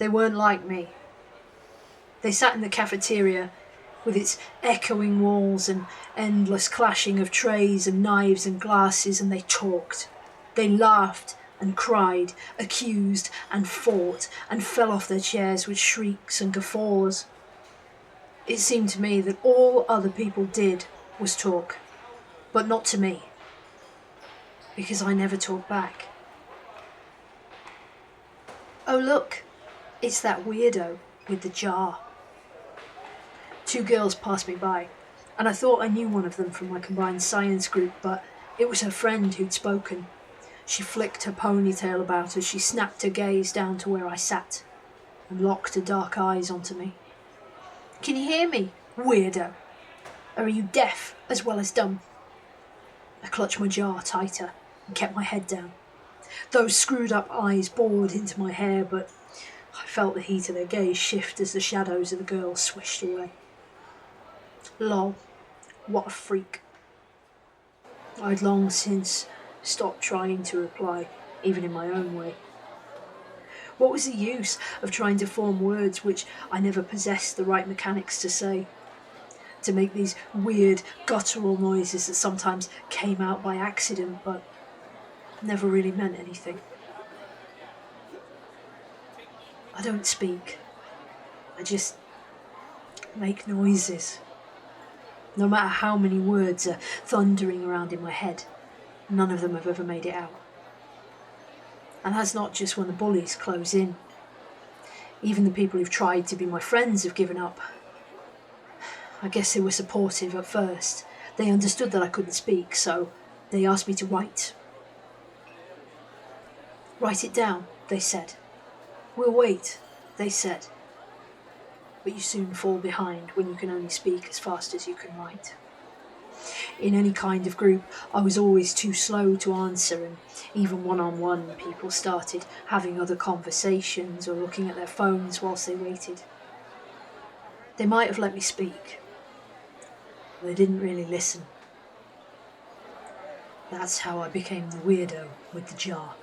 They weren't like me. They sat in the cafeteria with its echoing walls and endless clashing of trays and knives and glasses, and they talked. They laughed and cried, accused and fought, and fell off their chairs with shrieks and guffaws. It seemed to me that all other people did was talk, but not to me, because I never talked back. Oh look, it's that weirdo with the jar. 2 girls passed me by, and I thought I knew one of them from my combined science group, but it was her friend who'd spoken. She flicked her ponytail about as she snapped her gaze down to where I sat, and locked her dark eyes onto me. Can you hear me, weirdo? Or are you deaf as well as dumb? I clutched my jar tighter and kept my head down. Those screwed up eyes bored into my hair, but I felt the heat of their gaze shift as the shadows of the girl swished away. Lol, what a freak. I'd long since stopped trying to reply, even in my own way. What was the use of trying to form words which I never possessed the right mechanics to say? To make these weird guttural noises that sometimes came out by accident but never really meant anything. I don't speak. I just make noises. No matter how many words are thundering around in my head, none of them have ever made it out. And that's not just when the bullies close in. Even the people who've tried to be my friends have given up. I guess they were supportive at first. They understood that I couldn't speak, so they asked me to write. Write it down, they said. We'll wait, they said. But you soon fall behind when you can only speak as fast as you can write. In any kind of group, I was always too slow to answer, and even one-on-one people started having other conversations or looking at their phones whilst they waited. They might have let me speak, but they didn't really listen. That's how I became the weirdo with the jar.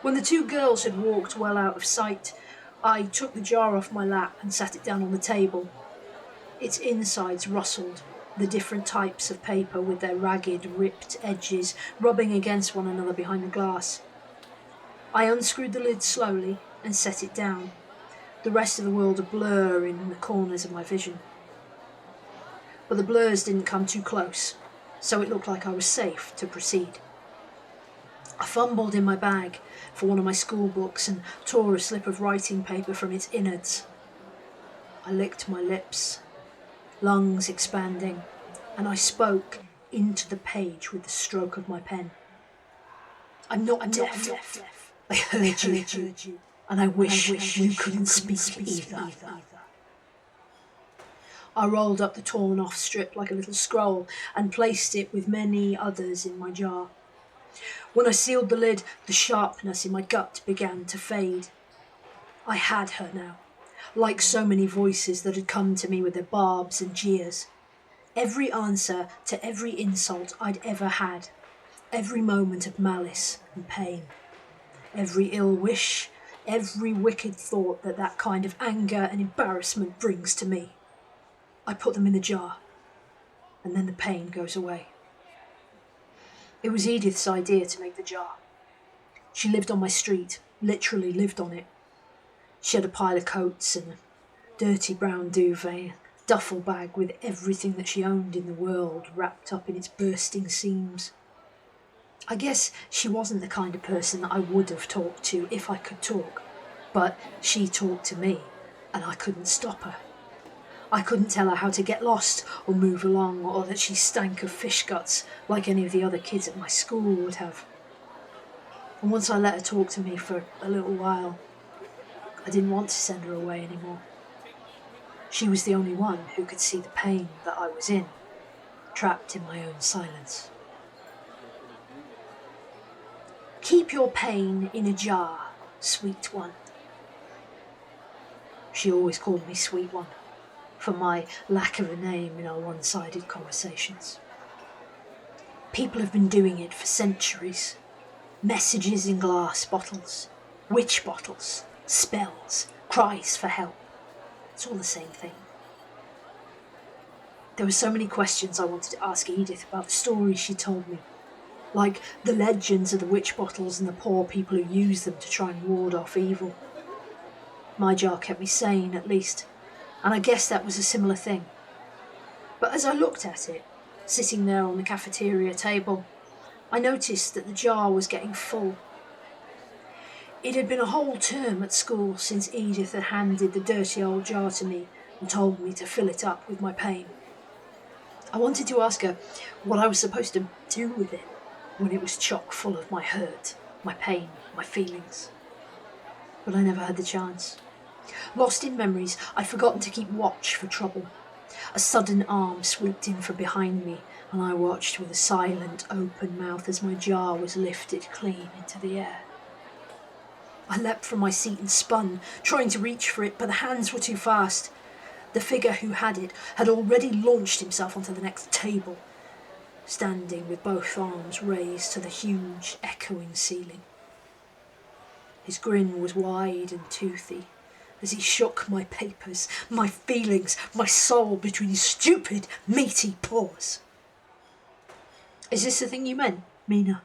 When the 2 girls had walked well out of sight, I took the jar off my lap and sat it down on the table. Its insides rustled, the different types of paper with their ragged, ripped edges rubbing against one another behind the glass. I unscrewed the lid slowly and set it down, the rest of the world a blur in the corners of my vision. But the blurs didn't come too close, so it looked like I was safe to proceed. I fumbled in my bag for one of my school books and tore a slip of writing paper from its innards. I licked my lips, lungs expanding, and I spoke into the page with the stroke of my pen. I'm not deaf. I heard you, and I wish you couldn't speak either. I rolled up the torn off strip like a little scroll and placed it with many others in my jar. When I sealed the lid, the sharpness in my gut began to fade. I had her now, like so many voices that had come to me with their barbs and jeers. Every answer to every insult I'd ever had, every moment of malice and pain, every ill wish, every wicked thought that kind of anger and embarrassment brings to me. I put them in the jar, and then the pain goes away. It was Edith's idea to make the jar. She lived on my street, literally lived on it. She had a pile of coats and a dirty brown duvet, a duffel bag with everything that she owned in the world wrapped up in its bursting seams. I guess she wasn't the kind of person that I would have talked to if I could talk, but she talked to me, and I couldn't stop her. I couldn't tell her how to get lost or move along, or that she stank of fish guts like any of the other kids at my school would have. And once I let her talk to me for a little while, I didn't want to send her away anymore. She was the only one who could see the pain that I was in, trapped in my own silence. Keep your pain in a jar, sweet one. She always called me sweet one, for my lack of a name in our one-sided conversations. People have been doing it for centuries. Messages in glass bottles, witch bottles, spells, cries for help. It's all the same thing. There were so many questions I wanted to ask Edith about the stories she told me, like the legends of the witch bottles and the poor people who use them to try and ward off evil. My jar kept me sane, at least, and I guess that was a similar thing. But as I looked at it, sitting there on the cafeteria table, I noticed that the jar was getting full. It had been a whole term at school since Edith had handed the dirty old jar to me and told me to fill it up with my pain. I wanted to ask her what I was supposed to do with it when it was chock full of my hurt, my pain, my feelings. But I never had the chance. Lost in memories, I'd forgotten to keep watch for trouble. A sudden arm swooped in from behind me, and I watched with a silent, open mouth as my jar was lifted clean into the air. I leapt from my seat and spun, trying to reach for it, but the hands were too fast. The figure who had it had already launched himself onto the next table, standing with both arms raised to the huge, echoing ceiling. His grin was wide and toothy as he shook my papers, my feelings, my soul between his stupid, meaty paws. "Is this the thing you meant, Mina?"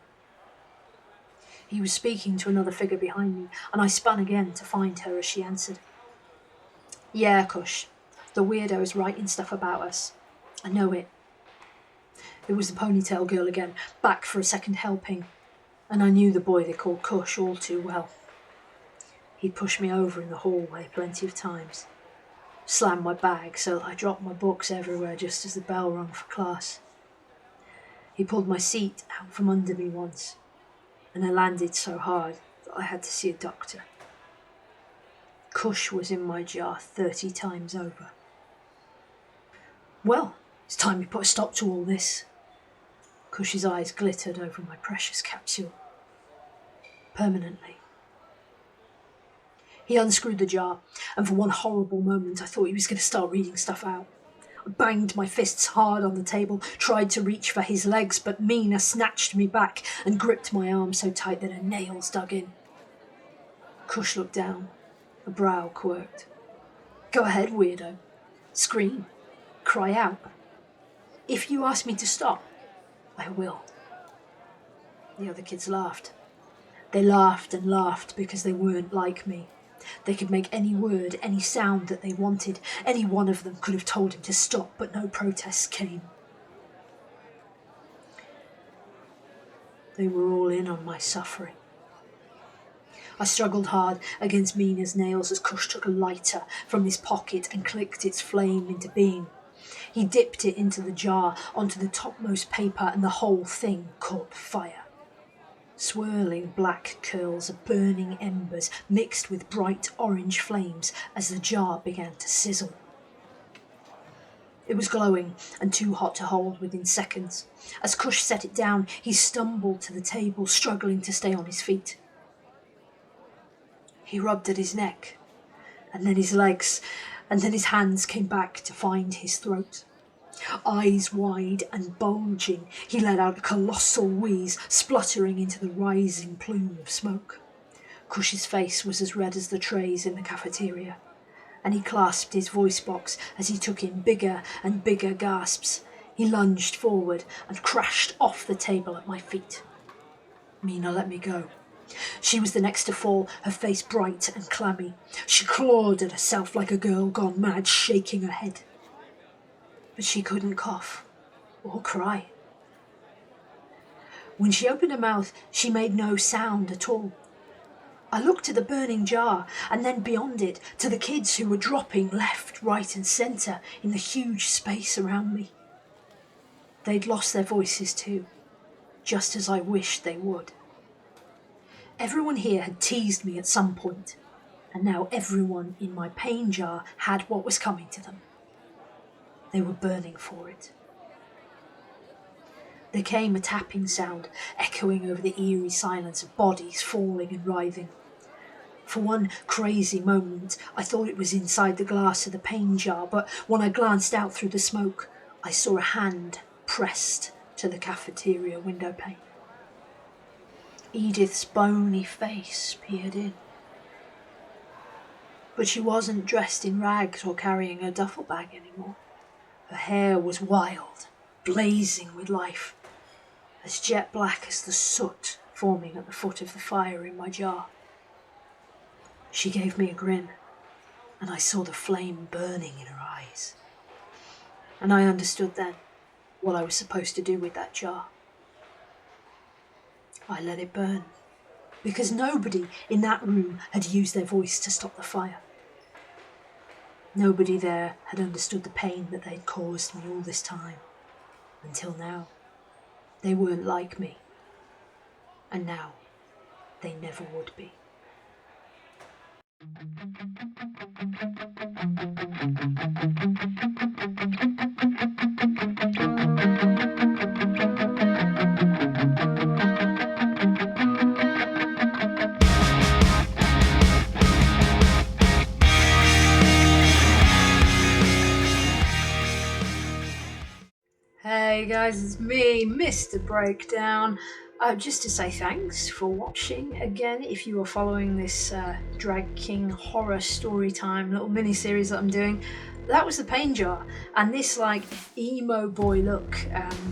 He was speaking to another figure behind me, and I spun again to find her as she answered. "Yeah, Kush. The weirdo is writing stuff about us. I know it." It was the ponytail girl again, back for a second helping, and I knew the boy they called Kush all too well. He'd pushed me over in the hallway plenty of times, slammed my bag so that I dropped my books everywhere just as the bell rang for class. He pulled my seat out from under me once, and I landed so hard that I had to see a doctor. Kush was in my jar 30 times over. "Well, it's time we put a stop to all this." Kush's eyes glittered over my precious capsule. Permanently. He unscrewed the jar, and for one horrible moment I thought he was going to start reading stuff out. I banged my fists hard on the table, tried to reach for his legs, but Mina snatched me back and gripped my arm so tight that her nails dug in. Kush looked down, a brow quirked. "Go ahead, weirdo. Scream. Cry out. If you ask me to stop, I will." The other kids laughed. They laughed and laughed because they weren't like me. They could make any word, any sound that they wanted. Any one of them could have told him to stop, but no protests came. They were all in on my suffering. I struggled hard against Mina's nails as Kush took a lighter from his pocket and clicked its flame into being. He dipped it into the jar, onto the topmost paper, and the whole thing caught fire. Swirling black curls of burning embers mixed with bright orange flames as the jar began to sizzle. It was glowing and too hot to hold within seconds. As Kush set it down, he stumbled to the table, struggling to stay on his feet. He rubbed at his neck, and then his legs, and then his hands came back to find his throat. Eyes wide and bulging, he let out a colossal wheeze, spluttering into the rising plume of smoke. Kush's face was as red as the trays in the cafeteria, and he clasped his voice box as he took in bigger and bigger gasps. He lunged forward and crashed off the table at my feet. Mina let me go. She was the next to fall, her face bright and clammy. She clawed at herself like a girl gone mad, shaking her head. But she couldn't cough or cry. When she opened her mouth, she made no sound at all. I looked at the burning jar, and then beyond it, to the kids who were dropping left, right and centre in the huge space around me. They'd lost their voices too, just as I wished they would. Everyone here had teased me at some point, and now everyone in my pain jar had what was coming to them. They were burning for it. There came a tapping sound, echoing over the eerie silence of bodies falling and writhing. For one crazy moment, I thought it was inside the glass of the pain jar, but when I glanced out through the smoke, I saw a hand pressed to the cafeteria window pane. Edith's bony face peered in. But she wasn't dressed in rags or carrying a duffel bag anymore. Her hair was wild, blazing with life, as jet black as the soot forming at the foot of the fire in my jar. She gave me a grin, and I saw the flame burning in her eyes. And I understood then what I was supposed to do with that jar. I let it burn, because nobody in that room had used their voice to stop the fire. Nobody there had understood the pain that they'd caused me all this time, until now. They weren't like me, and now they never would be. Hey guys, it's me, Mr. Breakdown. Just to say thanks for watching again. If you are following this Drag King horror story time little mini series that I'm doing, that was the pain jar, and this like emo boy look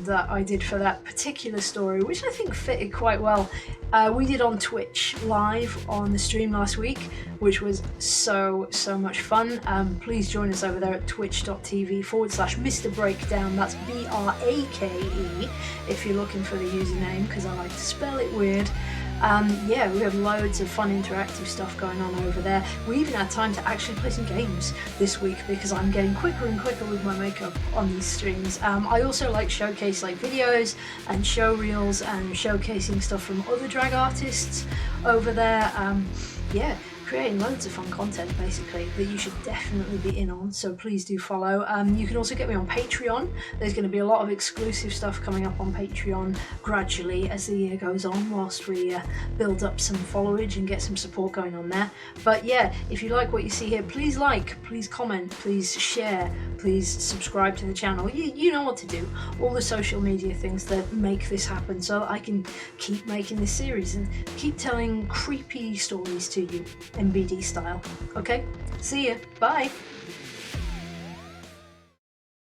that I did for that particular story, which I think fitted quite well. We did on Twitch live on the stream last week, which was so much fun. Please join us over there at twitch.tv/Mr. Breakdown. That's BRAKE if you're looking for the username, because I like to spell it weird. Yeah, we had loads of fun interactive stuff going on over there. We even had time to actually play some games this week because I'm getting quicker and quicker with my makeup on these streams. I also like showcase like videos and show reels and showcasing stuff from other drag artists over there. Yeah, creating loads of fun content basically that you should definitely be in on, so please do follow. You can also get me on Patreon. There's going to be a lot of exclusive stuff coming up on Patreon gradually as the year goes on, whilst we build up some followage and get some support going on there. But yeah, if you like what you see here, please like, please comment, please share, please subscribe to the channel. You know what to do, all the social media things that make this happen so that I can keep making this series and keep telling creepy stories to you, MBD style. Okay, see ya, bye.